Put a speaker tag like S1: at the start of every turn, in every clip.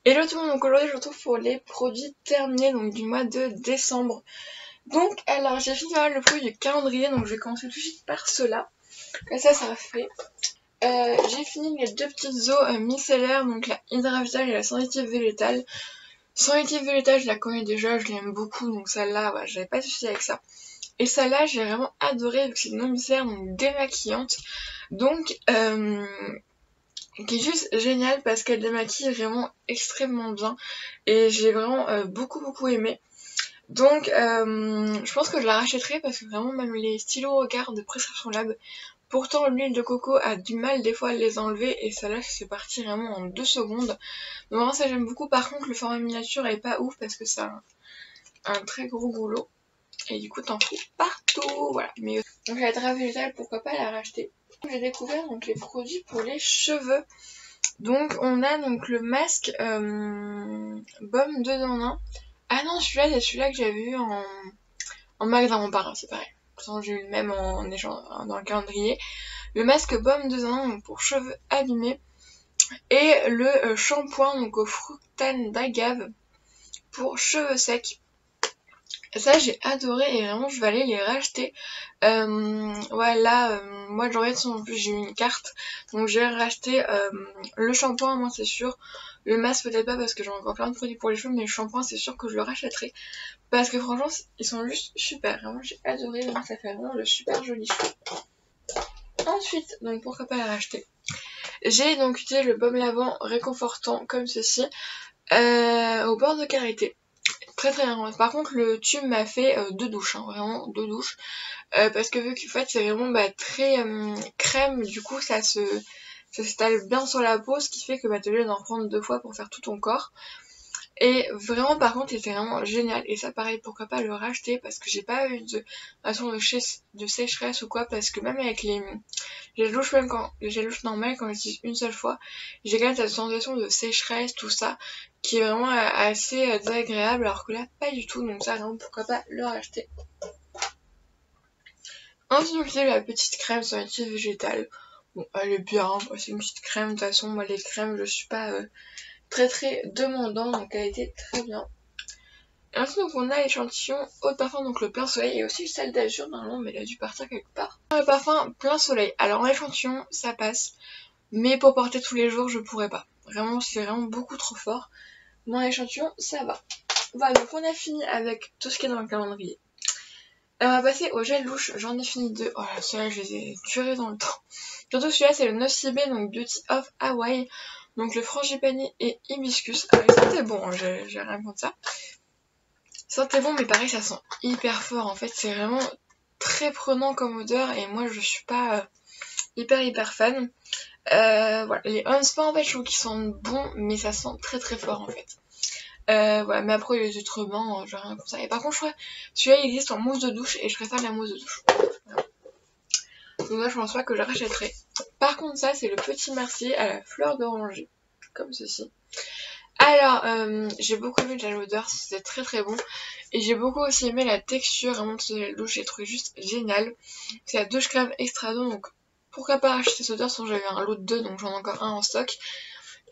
S1: Hello tout le monde, donc aujourd'hui je vous retrouve pour les produits terminés donc du mois de décembre. Donc alors j'ai fini pas mal le produit du calendrier, donc je vais commencer tout de suite par cela. Comme ça sera fait. J'ai fini les deux petites eaux micellaires, donc la Hydra Vital et la Sensitive Végétale. Sensitive Végétale je la connais déjà, je l'aime beaucoup, donc celle-là ouais, j'avais pas de soucis avec ça. Et celle-là j'ai vraiment adoré vu que c'est une eau micellaire donc démaquillante. Donc qui est juste géniale parce qu'elle démaquille vraiment extrêmement bien et j'ai vraiment beaucoup aimé. Donc je pense que je la rachèterai parce que vraiment même les stylos regard de Prescription Lab, pourtant l'huile de coco a du mal des fois à les enlever et celle-là c'est parti vraiment en 2 secondes. Donc vraiment ça j'aime beaucoup. Par contre le format miniature est pas ouf parce que ça a un très gros goulot et du coup t'en fous partout, voilà. Mais donc la drap végétale, pourquoi pas la racheter. J'ai découvert donc les produits pour les cheveux. Donc on a donc le masque baume 2 en 1. Ah non, celui-là c'est celui-là que j'avais eu en magasin mon parrain, c'est pareil. J'ai eu le même en échange dans le calendrier. Le masque baume 2 en 1 donc pour cheveux abîmés. Et le shampoing donc au fructane d'agave pour cheveux secs. Ça j'ai adoré et vraiment je vais aller les racheter. Ouais là, moi de janvier en plus j'ai eu une carte, donc je vais racheter le shampoing, moi c'est sûr. Le masque peut-être pas parce que j'ai encore plein de produits pour les cheveux, mais le shampoing c'est sûr que je le rachèterai. Parce que franchement ils sont juste super, vraiment j'ai adoré, vraiment, ça fait vraiment de super jolis cheveux. Ensuite, donc pourquoi pas la racheter. J'ai donc utilisé le baume lavant réconfortant comme ceci, au bord de karité. Très bien. Par contre le tube m'a fait 2 douches, hein, vraiment 2 douches. Parce que vu qu'en fait c'est vraiment très crème, du coup ça s'étale bien sur la peau, ce qui fait que t'es obligé d'en prendre 2 fois pour faire tout ton corps. Et vraiment par contre c'était vraiment génial. Et ça pareil, pourquoi pas le racheter parce que j'ai pas eu de façon de sécheresse ou quoi, parce que même avec les gels douche, même quand les gels douche normales, quand j'utilise une seule fois, j'ai quand même cette sensation de sécheresse, tout ça, qui est vraiment assez désagréable, alors que là pas du tout, donc ça vraiment pourquoi pas le racheter. Ensuite, j'ai la petite crème sensitive végétale. Bon, elle est bien, c'est une petite crème. De toute façon, moi, les crèmes, je suis pas très demandant, donc elle était très bien. Et ensuite, donc, on a l'échantillon eau de parfum, donc le plein soleil, et aussi le sel d'azur, normalement, mais il a dû partir quelque part. Le parfum plein soleil. Alors, l'échantillon, ça passe, mais pour porter tous les jours, je pourrais pas. Vraiment, c'est vraiment beaucoup trop fort. Mon échantillon, ça va. Voilà, donc on a fini avec tout ce qui est dans le calendrier. On va passer au gel douche, j'en ai fini 2. Oh là, ceux-là, je les ai durés dans le temps. Surtout celui-là, c'est le Nocibé, donc Beauty of Hawaii. Donc le frangipani et hibiscus. Alors, il sentait bon, hein, j'ai rien contre ça. Ça sentait bon, mais pareil, ça sent hyper fort. En fait, c'est vraiment très prenant comme odeur. Et moi, je suis pas hyper fan. Voilà, les Onsport, en fait, je trouve qu'ils sentent bon, mais ça sent très fort, en fait. Voilà, mais après les autres bains, j'ai rien comme ça. Et par contre, je crois celui-là il existe en mousse de douche et je préfère la mousse de douche. Voilà. Donc là, je pense pas que je la rachèterai. Par contre, ça, c'est le petit Mercier à la fleur d'oranger, comme ceci. Alors, j'ai beaucoup aimé l'odeur, c'était très bon. Et j'ai beaucoup aussi aimé la texture, vraiment de ce douche, j'ai trouvé juste génial. C'est la douche crème extra d'eau, donc pourquoi pas acheter cette odeur, sinon j'avais un lot de 2, donc j'en ai encore un en stock.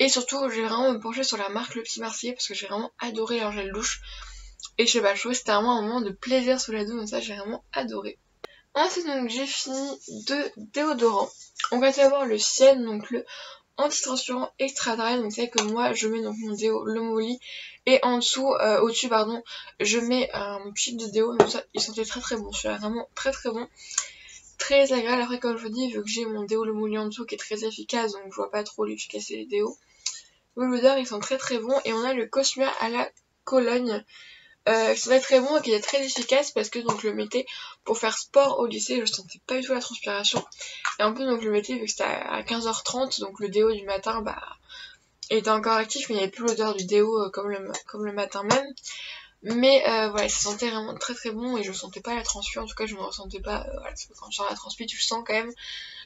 S1: Et surtout, j'ai vraiment me pencher sur la marque Le Petit Marseillais parce que j'ai vraiment adoré leur gel douche. Et je sais pas, je trouvais que c'était vraiment un moment de plaisir sous la douche, donc ça j'ai vraiment adoré. Ensuite, donc j'ai fini 2 déodorants. On va savoir le ciel, donc le anti-transpirant extra dry, donc c'est vrai que moi je mets donc mon déo le Molly et en dessous, au-dessus pardon, je mets un petit de déo, donc ça il sentait très bon, celui-là vraiment très bon. Très agréable, après comme je vous dis, vu que j'ai mon déo le Molly en dessous qui est très efficace, donc je vois pas trop l'efficacité des déos. L'odeur ils sont très bons, et on a le Cosmia à la Cologne. C'est très bon et qui est très efficace parce que donc je le mettais pour faire sport au lycée, je sentais pas du tout la transpiration. Et en plus donc je le mettais vu que c'était à 15h30, donc le déo du matin était encore actif, mais il n'y avait plus l'odeur du déo comme le matin même. Mais voilà, ça sentait vraiment très bon et je sentais pas la transpi, en tout cas je ne ressentais pas, voilà, parce que quand tu sens la transpi tu le sens quand même.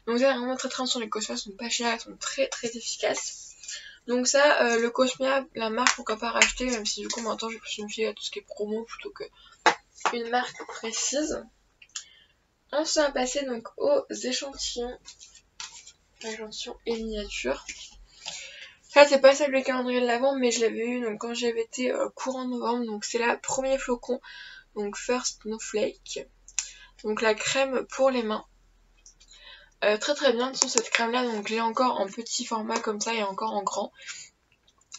S1: Donc c'est vraiment très bien sur les Cosmia, sont pas chers, elles sont très efficaces. Donc ça, le Cosmia, la marque, pourquoi pas racheter, même si du coup maintenant je me fier à tout ce qui est promo plutôt que une marque précise. Ensuite, on va passer donc aux échantillons et miniatures. Ça c'est pas celle du calendrier de l'avant, mais je l'avais eu donc quand j'avais été courant novembre, donc c'est la premier flocon, donc First Snowflake, donc la crème pour les mains. Très très bien, de toute façon cette crème là, donc je l'ai encore en petit format comme ça et encore en grand.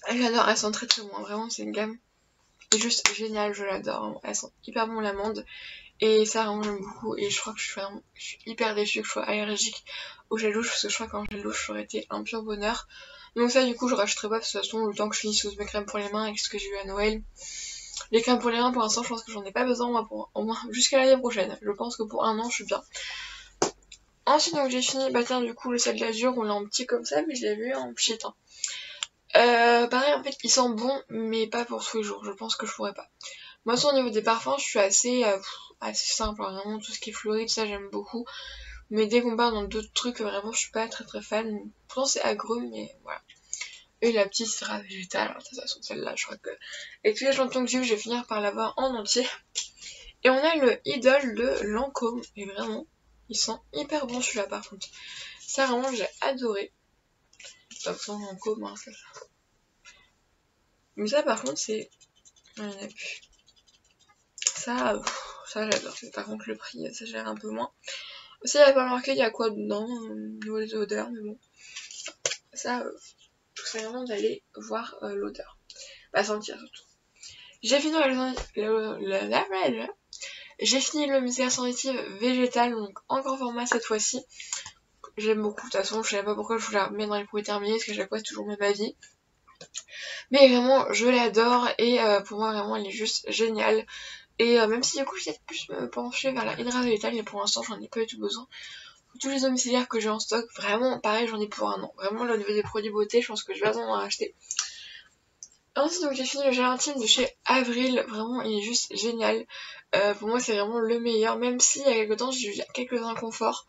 S1: J'adore, elle sent très très bon, vraiment c'est une gamme juste géniale, je l'adore, elle sent hyper bon l'amande. Et ça vraiment j'aime beaucoup, et je crois que je suis hyper déçue que je sois allergique au gel douche, parce que je crois qu'en gel douche ça aurait été un pur bonheur. Donc ça du coup je rachèterai pas, de toute façon le temps que je finisse mes crèmes pour les mains avec ce que j'ai eu à Noël. Les crèmes pour les mains pour l'instant je pense que j'en ai pas besoin moi pour au moins jusqu'à l'année prochaine. Je pense que pour un an je suis bien. Ensuite donc j'ai fini, bah tiens du coup le sel d'azur, on l'a en petit comme ça, mais je l'ai vu en petit. Pareil en fait il sent bon mais pas pour tous les jours, je pense que je pourrais pas. Moi au niveau des parfums je suis assez simple, hein, vraiment tout ce qui est fleuri, tout ça j'aime beaucoup. Mais dès qu'on part dans d'autres trucs, vraiment je suis pas très très fan. Pourtant c'est agrumes, mais voilà. Et la petite sera végétale, alors de toute façon celle-là je crois que... Et tous les champions que j'ai eu, je vais finir par l'avoir en entier. Et on a le Idol de Lancôme, et vraiment, il sent hyper bon celui-là par contre. Ça vraiment j'ai adoré. Ça sent Lancôme, hein, ça. Mais ça par contre c'est... Il n'y en a plus. Ça j'adore. Par contre le prix, ça gère un peu moins. Aussi il n'y a pas marqué il y a quoi dedans, au niveau des odeurs, mais bon. Ça, je vous conseille vraiment d'aller voir l'odeur. Bah sentir surtout. J'ai fini j'ai fini le mystère sensitive végétal, donc en grand format cette fois-ci. J'aime beaucoup, de toute façon je sais pas pourquoi je vous la remets dans les produits terminés, parce que chaque fois c'est toujours le même avis. Mais vraiment je l'adore, et pour moi vraiment elle est juste géniale. Et même si du coup je vais plus me pencher vers la hydra végétale, mais pour l'instant j'en ai pas du tout besoin. Tous les domiciliaires que j'ai en stock, vraiment pareil j'en ai pour un an. Vraiment le niveau des produits beauté, je pense que je vais en acheter. Ensuite donc j'ai fini le gel intime de chez Avril, vraiment il est juste génial. Pour moi c'est vraiment le meilleur, même si il y a quelques temps j'ai eu quelques inconforts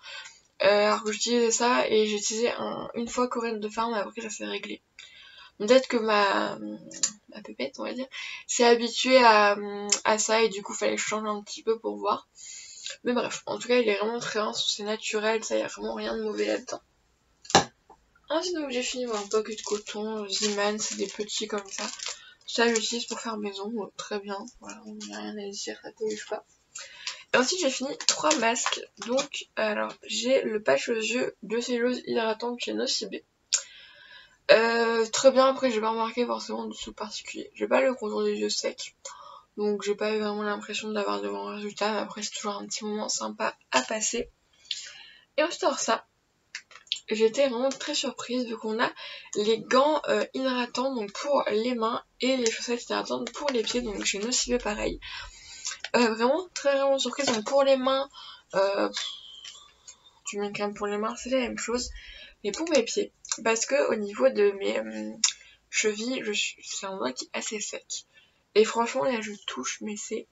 S1: alors que j'utilisais ça, et j'ai utilisé une fois Corinne de Farm, après ça s'est réglé. Peut-être que ma pépette on va dire s'est habituée à ça, et du coup fallait que je change un petit peu pour voir. Mais bref, en tout cas il est vraiment très bien, c'est naturel, ça y a vraiment rien de mauvais là-dedans. Ensuite donc j'ai fini mon pocket de coton, Ziman, c'est des petits comme ça. Ça j'utilise pour faire maison, très bien, voilà, on n'y a rien à dire, ça polluche pas. Et ensuite j'ai fini 3 masques, donc alors j'ai le patch aux yeux de cellulose hydratante chez Nocibé. Très bien, après j'ai pas remarqué forcément de dessous particulier. J'ai pas le contour des yeux sec, donc j'ai pas eu vraiment l'impression d'avoir de bons résultats, mais après c'est toujours un petit moment sympa à passer. Et ensuite alors ça, j'étais vraiment très surprise vu qu'on a les gants hydratants donc pour les mains et les chaussettes hydratantes pour les pieds, donc chez Nocibé pareil. Vraiment très vraiment surprise, donc pour les mains, tu mets une crème pour les mains, c'est la même chose, mais pour mes pieds, parce que au niveau de mes chevilles, c'est un endroit qui est assez sec. Et franchement là je touche, mais c'est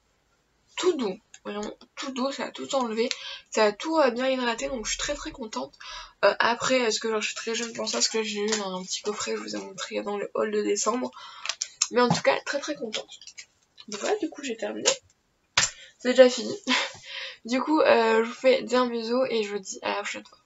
S1: tout doux. Vraiment tout doux, ça a tout enlevé, ça a tout bien hydraté, donc je suis très très contente. Après, est-ce que je suis très jeune pour ça, parce que là j'ai eu dans un petit coffret, je vous ai montré dans le haul de décembre. Mais en tout cas, très très contente. Donc voilà, du coup j'ai terminé. C'est déjà fini. Du coup, je vous fais des bisous et je vous dis à la prochaine fois.